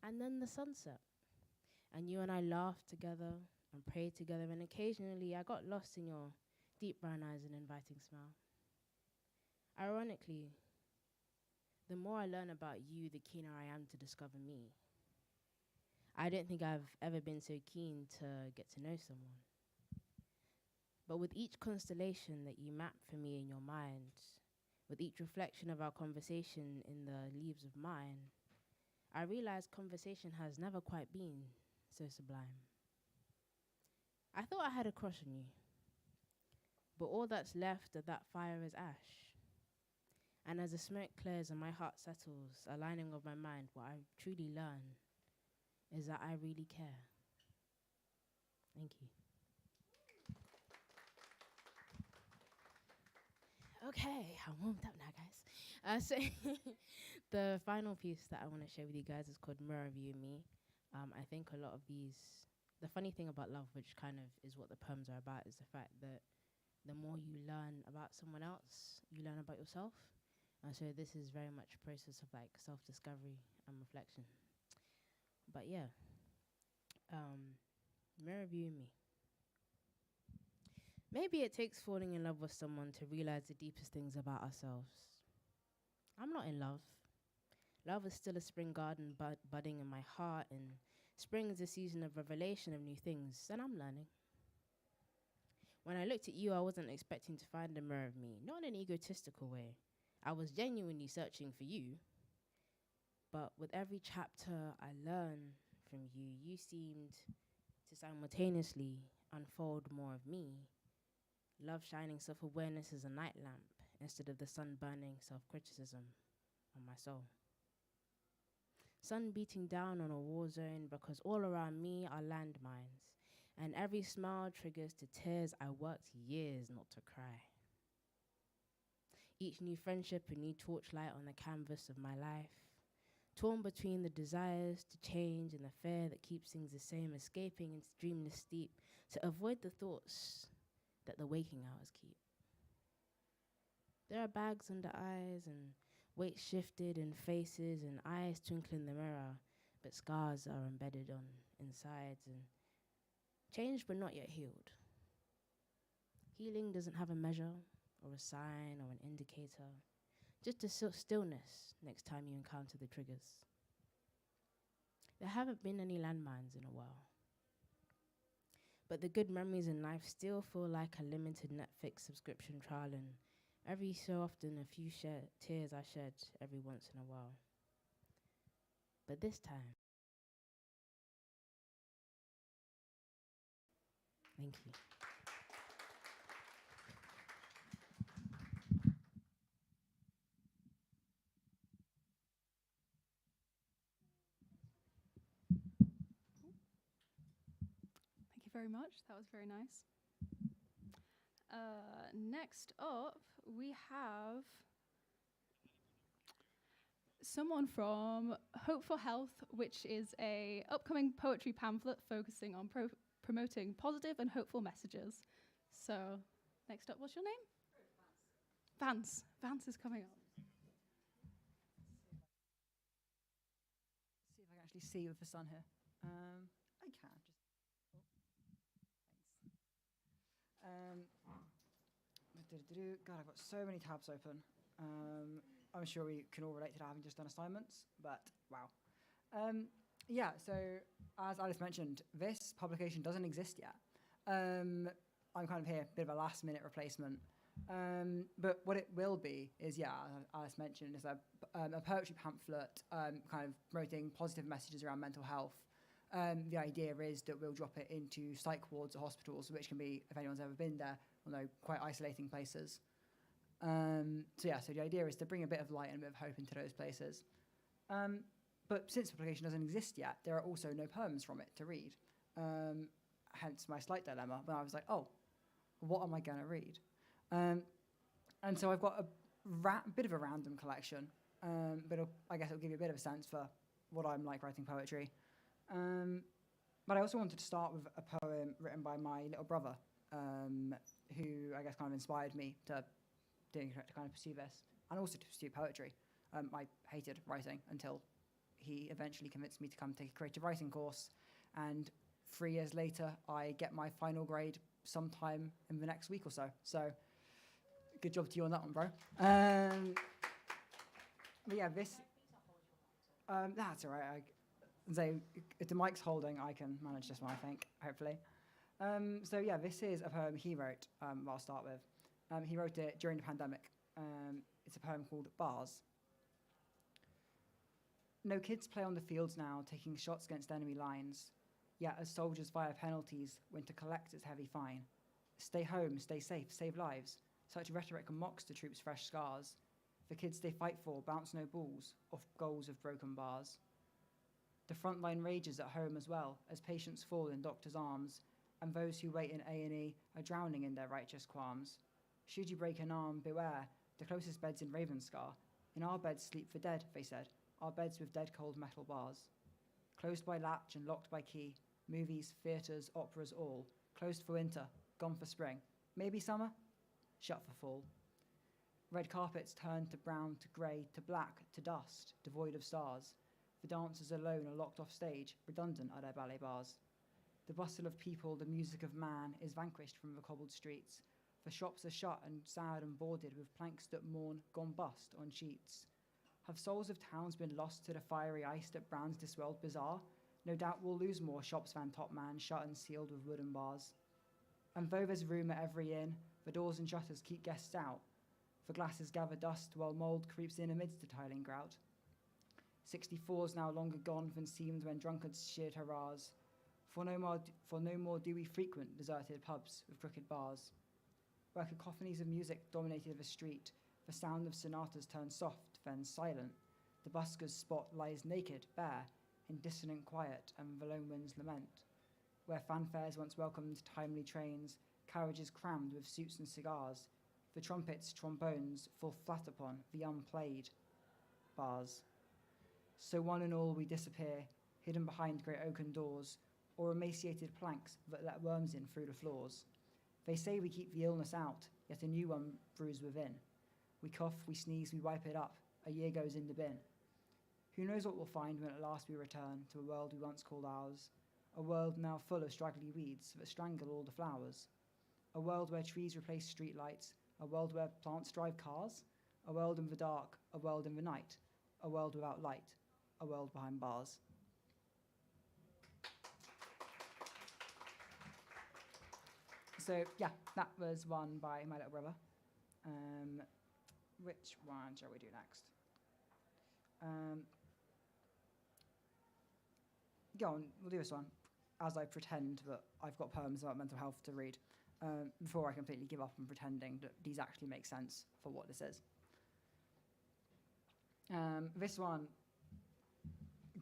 And then the sunset. And you and I laughed together and prayed together, and occasionally I got lost in your deep brown eyes and inviting smile. Ironically, the more I learn about you, the keener I am to discover me. I don't think I've ever been so keen to get to know someone. But with each constellation that you map for me in your mind, with each reflection of our conversation in the leaves of mine, I realize conversation has never quite been so sublime. I thought I had a crush on you, but all that's left of that fire is ash. And as the smoke clears and my heart settles, aligning with my mind, what I truly learn is that I really care. Thank you. Okay, I'm warmed up now, guys. So the final piece that I want to share with you guys is called Mirror View Me. I think a lot of these, the funny thing about love, which kind of is what the poems are about, is the fact that the more you learn about someone else, you learn about yourself. And so this is very much a process of like self-discovery and reflection. But yeah, Mirror View Me. Maybe it takes falling in love with someone to realize the deepest things about ourselves. I'm not in love. Love is still a spring garden budding in my heart, and spring is a season of revelation of new things, and I'm learning. When I looked at you, I wasn't expecting to find a mirror of me, not in an egotistical way. I was genuinely searching for you, but with every chapter I learn from you, you seemed to simultaneously unfold more of me. Love shining self-awareness as a night lamp instead of the sun burning self-criticism on my soul. Sun beating down on a war zone because all around me are landmines, and every smile triggers to tears I worked years not to cry. Each new friendship a new torchlight on the canvas of my life, torn between the desires to change and the fear that keeps things the same, escaping into dreamless sleep to avoid the thoughts that the waking hours keep. There are bags under eyes and weight shifted in faces and eyes twinkle in the mirror, but scars are embedded on insides and changed but not yet healed. Healing doesn't have a measure or a sign or an indicator, just a stillness next time you encounter the triggers. There haven't been any landmines in a while, but the good memories in life still feel like a limited Netflix subscription trial, and every so often a few tears I shed every once in a while. But this time, thank you. Thank you very much. That was very nice. Next up, we have someone from Hope for Health, which is a upcoming poetry pamphlet focusing on promoting positive and hopeful messages. So, next up, what's your name? Vance. Vance is coming up. See if I can actually see with the sun here. I can. Thanks. God, I've got so many tabs open. I'm sure we can all relate to that, having just done assignments, but wow. Yeah, so as Alice mentioned, this publication doesn't exist yet. I'm kind of here, a bit of a last-minute replacement. But what it will be is, yeah, as Alice mentioned, is a poetry pamphlet kind of promoting positive messages around mental health. The idea is that we'll drop it into psych wards or hospitals, which can be, if anyone's ever been there, although quite isolating places. So the idea is to bring a bit of light and a bit of hope into those places. But since the publication doesn't exist yet, there are also no poems from it to read. Hence my slight dilemma, when I was like, oh, what am I going to read? And so I've got a bit of a random collection, but I guess it'll give you a bit of a sense for what I'm like writing poetry. But I also wanted to start with a poem written by my little brother, who I guess kind of inspired me to kind of pursue this, and also to pursue poetry. I hated writing until he eventually convinced me to come take a creative writing course. And 3 years later, I get my final grade sometime in the next week or so. So good job to you on that one, bro. But yeah, this... that's all right. If the mic's holding, I can manage this one, I think, hopefully. So yeah, this is a poem he wrote, I'll start with. He wrote it during the pandemic. It's a poem called Bars. No kids play on the fields now, taking shots against enemy lines. Yet as soldiers via penalties, winter collects its heavy fine. Stay home, stay safe, save lives. Such rhetoric mocks the troops' fresh scars. The kids they fight for bounce no balls off goals of broken bars. The front line rages at home as well, as patients fall in doctors' arms, and those who wait in A&E are drowning in their righteous qualms. Should you break an arm, beware, the closest bed's in Ravenscar. In our beds sleep the dead, they said, our beds with dead cold metal bars. Closed by latch and locked by key, movies, theatres, operas all, closed for winter, gone for spring, maybe summer, shut for fall. Red carpets turned to brown, to grey, to black, to dust, devoid of stars. The dancers alone are locked off stage, redundant are their ballet bars. The bustle of people, the music of man, is vanquished from the cobbled streets. The shops are shut and sad and boarded with planks that mourn, gone bust on sheets. Have souls of towns been lost to the fiery ice that brands this world bizarre? No doubt we'll lose more shops than top man, shut and sealed with wooden bars. And though there's room at every inn, the doors and shutters keep guests out. The glasses gather dust while mould creeps in amidst the tiling grout. 64's now longer gone than seemed when drunkards sheared hurrahs. For no more do we frequent deserted pubs with crooked bars. Where cacophonies of music dominated the street, the sound of sonatas turned soft, then silent. The busker's spot lies naked, bare, in dissonant quiet and the lone winds lament. Where fanfares once welcomed timely trains, carriages crammed with suits and cigars, the trumpets, trombones fall flat upon the unplayed bars. So one and all we disappear, hidden behind great oaken doors, or emaciated planks that let worms in through the floors. They say we keep the illness out, yet a new one brews within. We cough, we sneeze, we wipe it up, a year goes in the bin. Who knows what we'll find when at last we return to a world we once called ours, a world now full of straggly weeds that strangle all the flowers, a world where trees replace streetlights, a world where plants drive cars, a world in the dark, a world in the night, a world without light, a world behind bars. So yeah, that was one by my little brother. Which one shall we do next? Go on, we'll do this one, as I pretend that I've got poems about mental health to read, before I completely give up on pretending that these actually make sense for what this is. This one,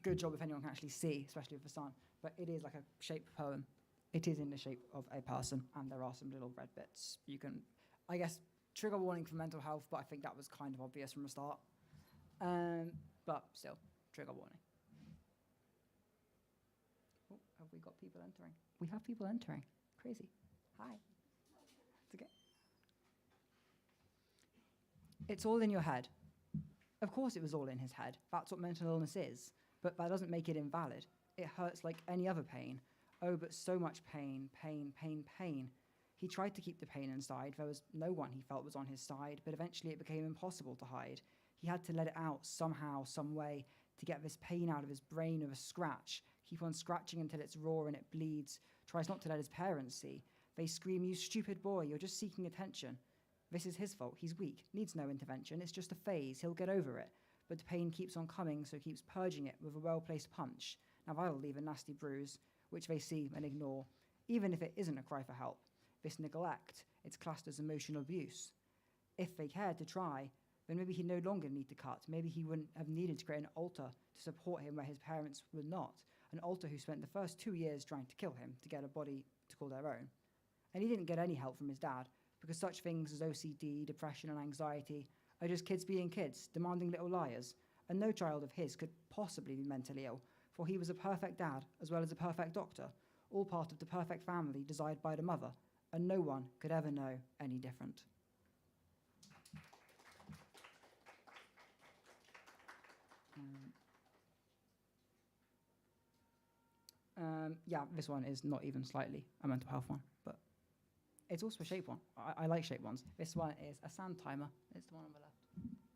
good job if anyone can actually see, especially with the sun, but it is like a shaped poem. It is in the shape of a person, and there are some little red bits. You can, I guess, trigger warning for mental health, but I think that was kind of obvious from the start. But still, trigger warning. Oh, have we got people entering? We have people entering. Crazy. Hi. It's okay. It's all in your head. Of course it was all in his head. That's what mental illness is. But that doesn't make it invalid. It hurts like any other pain. Oh, but so much pain, pain, pain, pain. He tried to keep the pain inside. There was no one he felt was on his side, but eventually it became impossible to hide. He had to let it out somehow, some way, to get this pain out of his brain with a scratch. Keep on scratching until it's raw and it bleeds. Tries not to let his parents see. They scream, "You stupid boy, you're just seeking attention." This is his fault. He's weak, needs no intervention. It's just a phase. He'll get over it. But the pain keeps on coming, so keeps purging it with a well-placed punch. Now that'll leave a nasty bruise, which they see and ignore, even if it isn't a cry for help. This neglect, it's classed as emotional abuse. If they cared to try, then maybe he'd no longer need to cut. Maybe he wouldn't have needed to create an altar to support him where his parents would not. An altar who spent the first 2 years trying to kill him to get a body to call their own. And he didn't get any help from his dad, because such things as OCD, depression and anxiety are just kids being kids, demanding little liars. And no child of his could possibly be mentally ill, for he was a perfect dad as well as a perfect doctor, all part of the perfect family desired by the mother, and no one could ever know any different. Yeah, this one is not even slightly a mental health one, but it's also a shape one. I like shape ones. This one is a sand timer. It's the one on the left.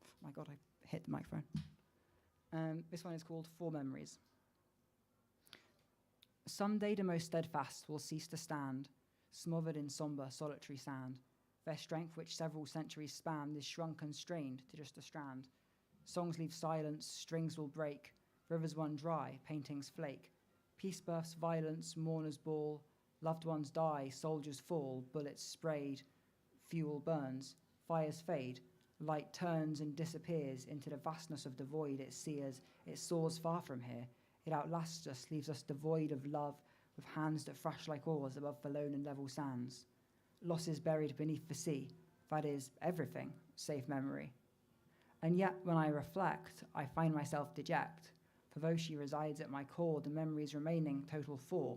Oh my God, I hit the microphone. This one is called Four Memories. Someday the most steadfast will cease to stand, smothered in sombre, solitary sand. Their strength, which several centuries span, is shrunk and strained to just a strand. Songs leave silence, strings will break, rivers run dry, paintings flake. Peace births violence, mourners bawl, loved ones die, soldiers fall, bullets sprayed, fuel burns, fires fade, light turns and disappears into the vastness of the void it sears. It soars far from here. It outlasts us, leaves us devoid of love, with hands that thrash like oars above the lone and level sands. Loss is buried beneath the sea, that is everything, save memory. And yet, when I reflect, I find myself deject, for though she resides at my core, the memories remaining total four.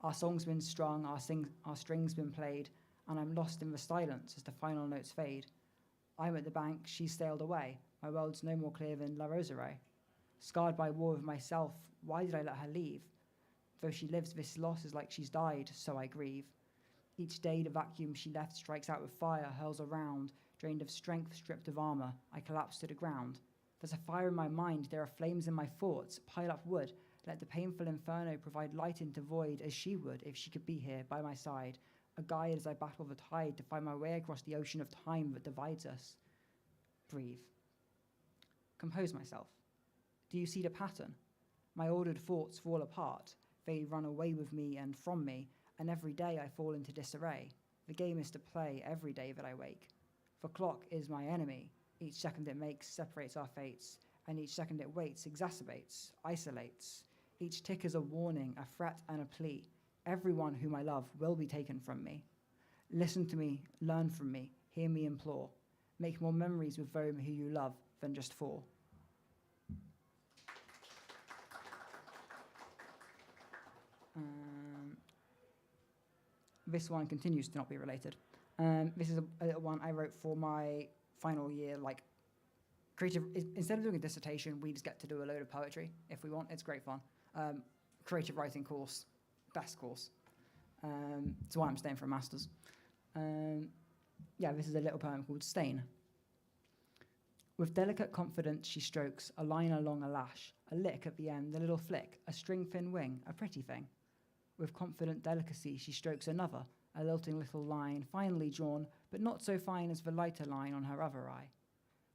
Our song's been strung, our strings been played, and I'm lost in the silence as the final notes fade. I'm at the bank, she's sailed away, my world's no more clear than La Roseraie. Scarred by war with myself, why did I let her leave? Though she lives, this loss is like she's died, so I grieve. Each day the vacuum she left strikes out with fire, hurls around, drained of strength, stripped of armor, I collapse to the ground. There's a fire in my mind, there are flames in my thoughts, pile up wood, let the painful inferno provide light into void as she would if she could be here by my side, a guide as I battle the tide to find my way across the ocean of time that divides us. Breathe. Compose myself. Do you see the pattern? My ordered thoughts fall apart, they run away with me and from me, and every day I fall into disarray. The game is to play every day that I wake. The clock is my enemy. Each second it makes separates our fates, and each second it waits exacerbates, isolates. Each tick is a warning, a threat, and a plea. Everyone whom I love will be taken from me. Listen to me, learn from me, hear me implore. Make more memories with those who you love than just four. This one continues to not be related. This is a little one I wrote for my final year, like creative. Instead of doing a dissertation, we just get to do a load of poetry if we want. It's great fun. Creative writing course, best course. That's why I'm staying for a master's. Yeah, this is a little poem called Stain. With delicate confidence she strokes a line along a lash, a lick at the end, a little flick, a string-thin wing, a pretty thing. With confident delicacy she strokes another, a lilting little line, finely drawn, but not so fine as the lighter line on her other eye.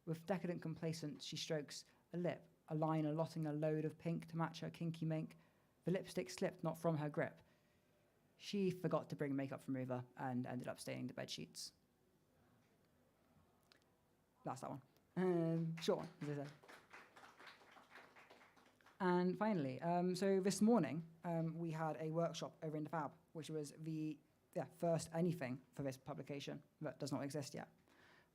With decadent complacence she strokes a lip, a line allotting a load of pink to match her kinky mink. The lipstick slipped not from her grip. She forgot to bring a makeup remover and ended up staining the bedsheets. That's that one. Short one, as I said. And finally, so this morning, we had a workshop over in the Fab, which was the first anything for this publication that does not exist yet.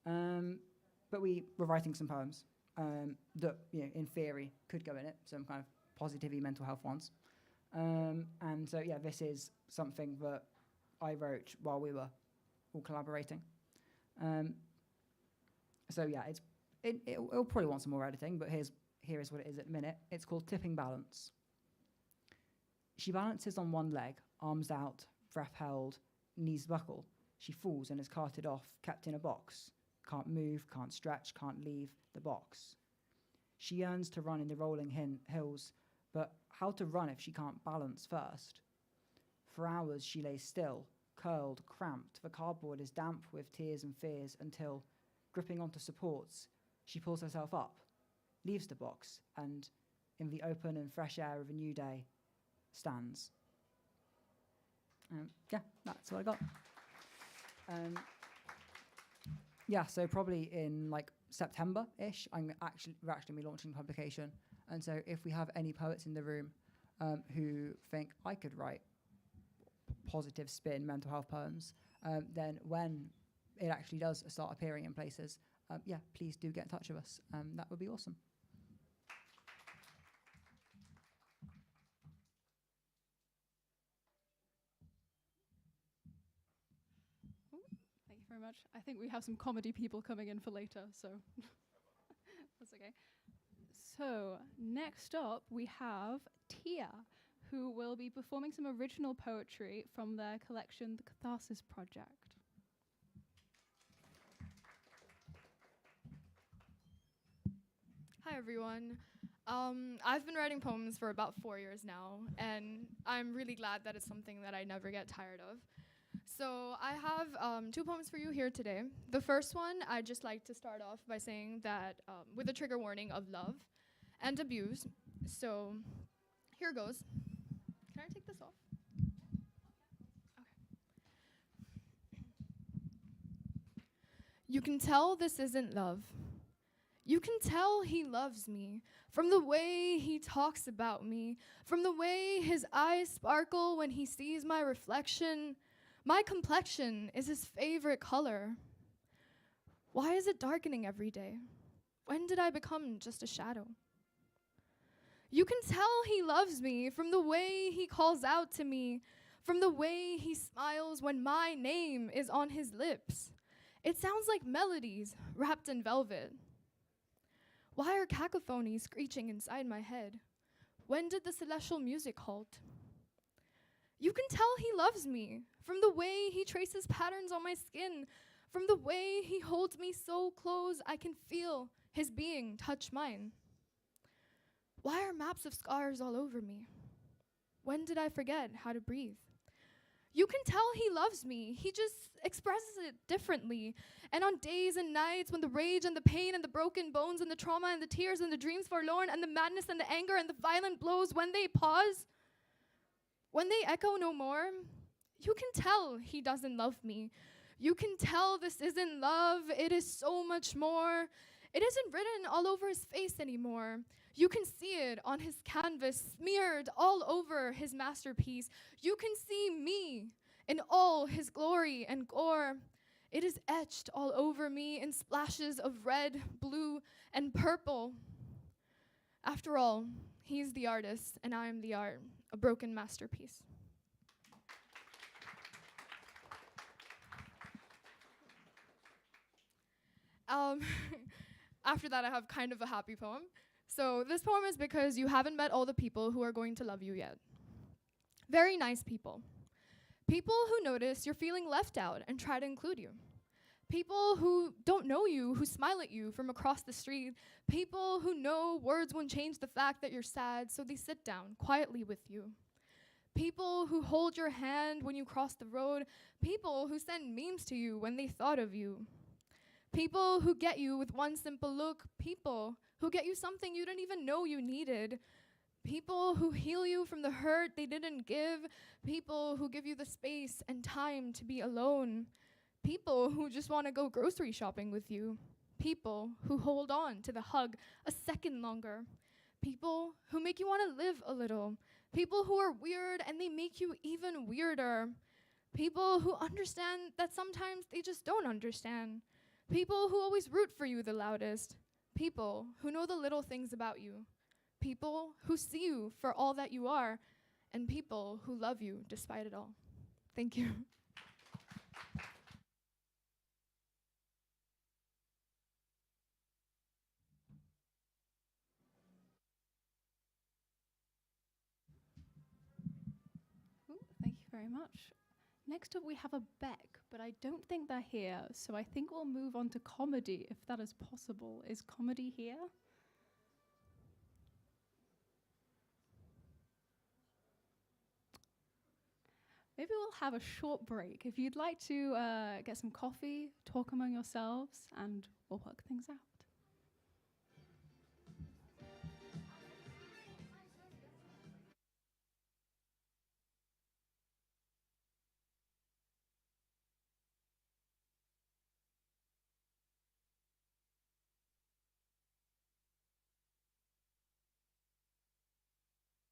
But we were writing some poems that, in theory, could go in it, some kind of positivity mental health ones. And so, this is something that I wrote while we were all collaborating. It'll probably want some more editing, but here is what it is at the minute. It's called Tipping Balance. She balances on one leg, arms out, breath held, knees buckle. She falls and is carted off, kept in a box. Can't move, can't stretch, can't leave the box. She yearns to run in the rolling hills, but how to run if she can't balance first? For hours she lays still, curled, cramped. The cardboard is damp with tears and fears until, gripping onto supports, she pulls herself up, leaves the box, and, in the open and fresh air of a new day, stands. That's what I got. So probably in September-ish, we're actually be launching the publication. And so if we have any poets in the room who think I could write positive spin mental health poems, then when it actually does start appearing in places, please do get in touch with us. That would be awesome. Thank you very much. I think we have some comedy people coming in for later, so that's okay. So next up we have Tia, who will be performing some original poetry from their collection, The Catharsis Project. Hi, everyone. I've been writing poems for about 4 years now, and I'm really glad that it's something that I never get tired of. So I have 2 poems for you here today. The first one, I'd just like to start off by saying that with a trigger warning of love and abuse. So here goes. Can I take this off? Okay. You can tell this isn't love. You can tell he loves me from the way he talks about me, from the way his eyes sparkle when he sees my reflection. My complexion is his favorite color. Why is it darkening every day? When did I become just a shadow? You can tell he loves me from the way he calls out to me, from the way he smiles when my name is on his lips. It sounds like melodies wrapped in velvet. Why are cacophonies screeching inside my head? When did the celestial music halt? You can tell he loves me from the way he traces patterns on my skin, from the way he holds me so close I can feel his being touch mine. Why are maps of scars all over me? When did I forget how to breathe? You can tell he loves me. He just expresses it differently. And on days and nights when the rage and the pain and the broken bones and the trauma and the tears and the dreams forlorn and the madness and the anger and the violent blows, when they pause, when they echo no more, you can tell he doesn't love me. You can tell this isn't love. It is so much more. It isn't written all over his face anymore. You can see it on his canvas, smeared all over his masterpiece. You can see me in all his glory and gore. It is etched all over me in splashes of red, blue, and purple. After all, he's the artist and I am the art, a broken masterpiece. After that, I have kind of a happy poem. So this poem is because you haven't met all the people who are going to love you yet. Very nice people. People who notice you're feeling left out and try to include you. People who don't know you, who smile at you from across the street. People who know words won't change the fact that you're sad, so they sit down quietly with you. People who hold your hand when you cross the road. People who send memes to you when they thought of you. People who get you with one simple look. People who get you something you didn't even know you needed. People who heal you from the hurt they didn't give. People who give you the space and time to be alone. People who just want to go grocery shopping with you. People who hold on to the hug a second longer. People who make you want to live a little. People who are weird and they make you even weirder. People who understand that sometimes they just don't understand. People who always root for you the loudest. People who know the little things about you. People who see you for all that you are. And people who love you despite it all. Thank you. Ooh, thank you very much. Next up, we have a Beck, but I don't think they're here, so I think we'll move on to comedy, if that is possible. Is comedy here? Maybe we'll have a short break. If you'd like to get some coffee, talk among yourselves, and we'll work things out.